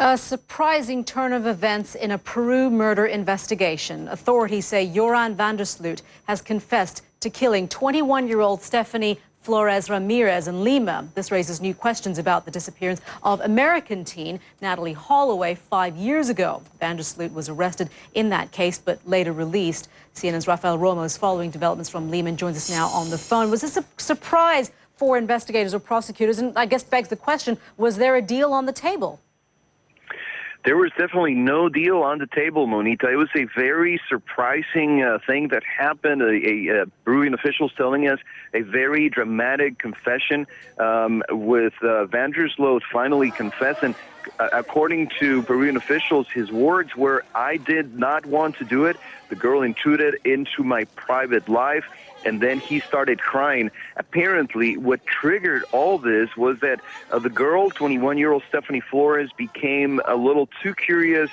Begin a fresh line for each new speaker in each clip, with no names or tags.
A surprising turn of events in a Peru murder investigation. Authorities say Joran van der Sloot has confessed to killing 21-year-old Stephany Flores Ramirez in Lima. This raises new questions about the disappearance of American teen Natalee Holloway 5 years ago. Van der Sloot was arrested in that case but later released. CNN's Rafael Romo is following developments from Lima and joins us now on the phone. Was this a surprise for investigators or prosecutors? And I guess begs the question, was there a deal on the table?
There was definitely no deal on the table, Monita. It was a very surprising thing that happened. Peruvian officials telling us a very dramatic confession with van der Sloot finally confessing. According to Peruvian officials, his words were, "I did not want to do it. The girl intruded into my private life." And then he started crying. Apparently, what triggered all this was that the girl, 21-year-old Stephany Flores, became a little too curious.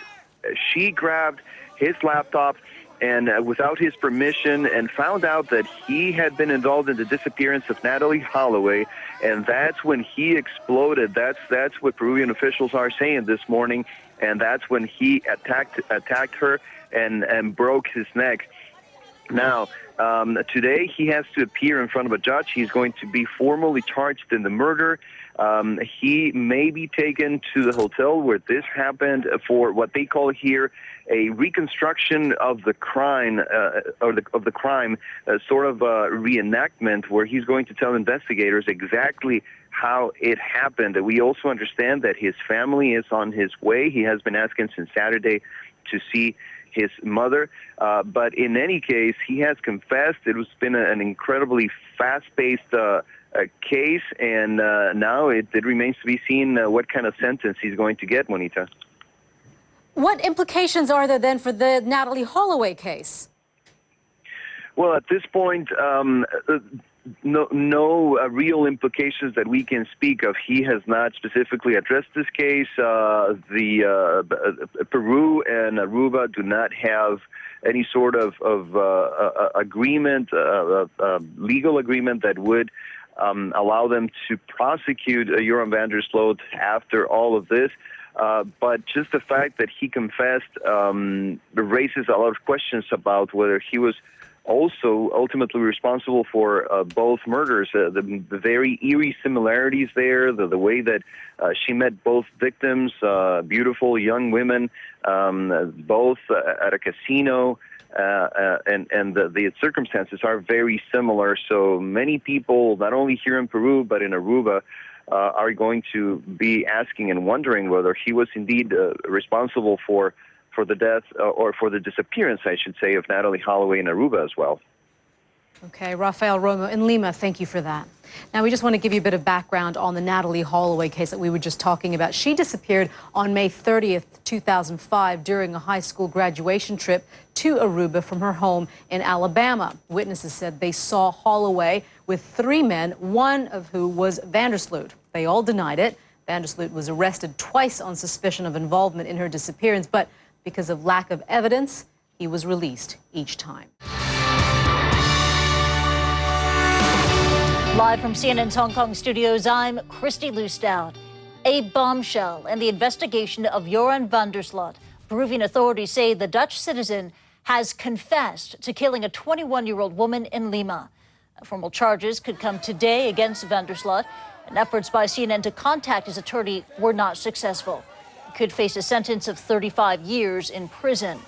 She grabbed his laptop and without his permission and found out that he had been involved in the disappearance of Natalee Holloway. And that's when he exploded. That's what Peruvian officials are saying this morning. And that's when he attacked her and broke his neck. Now, today he has to appear in front of a judge. He's going to be formally charged in the murder. He may be taken to the hotel where this happened for what they call here a reconstruction of the crime, of the crime, sort of a reenactment, where he's going to tell investigators exactly how it happened. We also understand that his family is on his way. He has been asking since Saturday to see his mother, but in any case, he has confessed. It has been an incredibly fast-paced case, and now it remains to be seen what kind of sentence he's going to get, Monita.
What implications are there then for the Natalee Holloway case?
Well, at this point, no real implications that we can speak of. He has not specifically addressed this case. Peru and Aruba do not have any sort of agreement, legal agreement that would allow them to prosecute Joran van der Sloot after all of this. But just the fact that he confessed raises a lot of questions about whether he was also ultimately responsible for both murders. The very eerie similarities there, the way that she met both victims, beautiful young women, both at a casino, and the circumstances are very similar. So many people, not only here in Peru, but in Aruba, are going to be asking and wondering whether he was indeed responsible for the death or for the disappearance, I should say, of Natalee Holloway in Aruba as well.
Okay, Rafael Romo in Lima, thank you for that. Now, we just want to give you a bit of background on the Natalee Holloway case that we were just talking about. She disappeared on May 30th, 2005 during a high school graduation trip to Aruba from her home in Alabama. Witnesses said they saw Holloway with 3 men, one of who was van der Sloot. They all denied it. Van der Sloot was arrested twice on suspicion of involvement in her disappearance, but because of lack of evidence, he was released each time.
Live from CNN's Hong Kong studios, I'm Kristie Lu Stout. A bombshell in the investigation of Joran van der Sloot. Peruvian authorities say the Dutch citizen has confessed to killing a 21-year-old woman in Lima. Formal charges could come today against van der Sloot, and efforts by CNN to contact his attorney were not successful. He could face a sentence of 35 years in prison.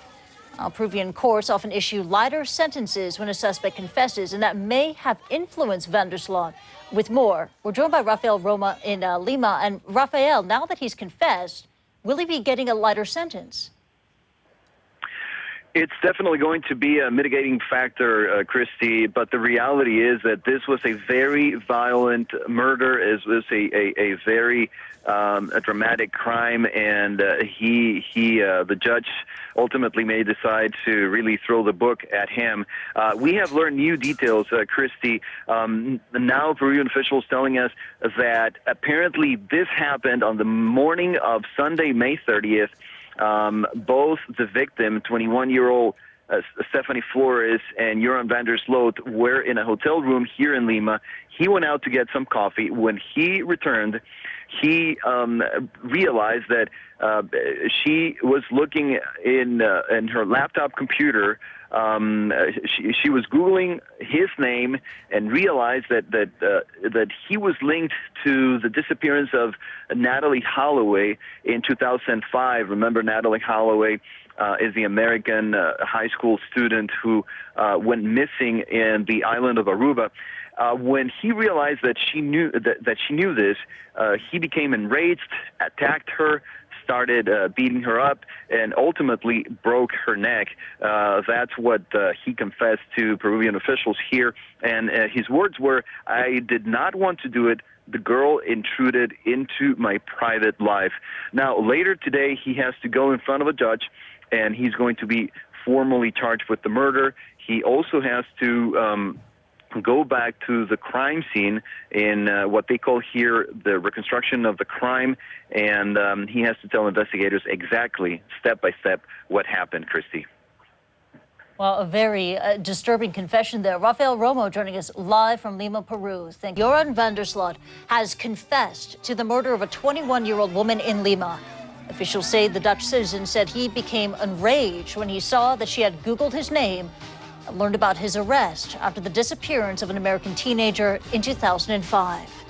Peruvian courts often issue lighter sentences when a suspect confesses, and that may have influenced van der Sloot. With more, we're joined by Rafael Romo in Lima. And Rafael, now that he's confessed, will he be getting a lighter sentence?
It's definitely going to be a mitigating factor, Kristie, but the reality is that this was a very violent murder. It was a very a dramatic crime, and the judge ultimately may decide to really throw the book at him. We have learned new details, Kristie. Now Peruvian officials telling us that apparently this happened on the morning of Sunday, May 30th. Both the victim, 21-year-old Stephany Flores, and Joran van der Sloot were in a hotel room here in Lima. He went out to get some coffee. When he returned, he realized that she was looking in her laptop computer. She was Googling his name and realized that he was linked to the disappearance of Natalee Holloway in 2005. Remember, Natalee Holloway is the American high school student who went missing in the island of Aruba. When he realized that she knew this, he became enraged, attacked her, started beating her up, and ultimately broke her neck. That's what he confessed to Peruvian officials here. And his words were, "I did not want to do it. The girl intruded into my private life." Now, later today, he has to go in front of a judge, and he's going to be formally charged with the murder. He also has to go back to the crime scene in what they call here the reconstruction of the crime, and he has to tell investigators exactly, step by step, what happened, Kristie.
Well, a very disturbing confession there. Rafael Romo joining us live from Lima, Peru. Thank you. Joran van der Sloot has confessed to the murder of a 21-year-old woman in Lima. Officials say the Dutch citizen said he became enraged when he saw that she had Googled his name and learned about his arrest after the disappearance of an American teenager in 2005.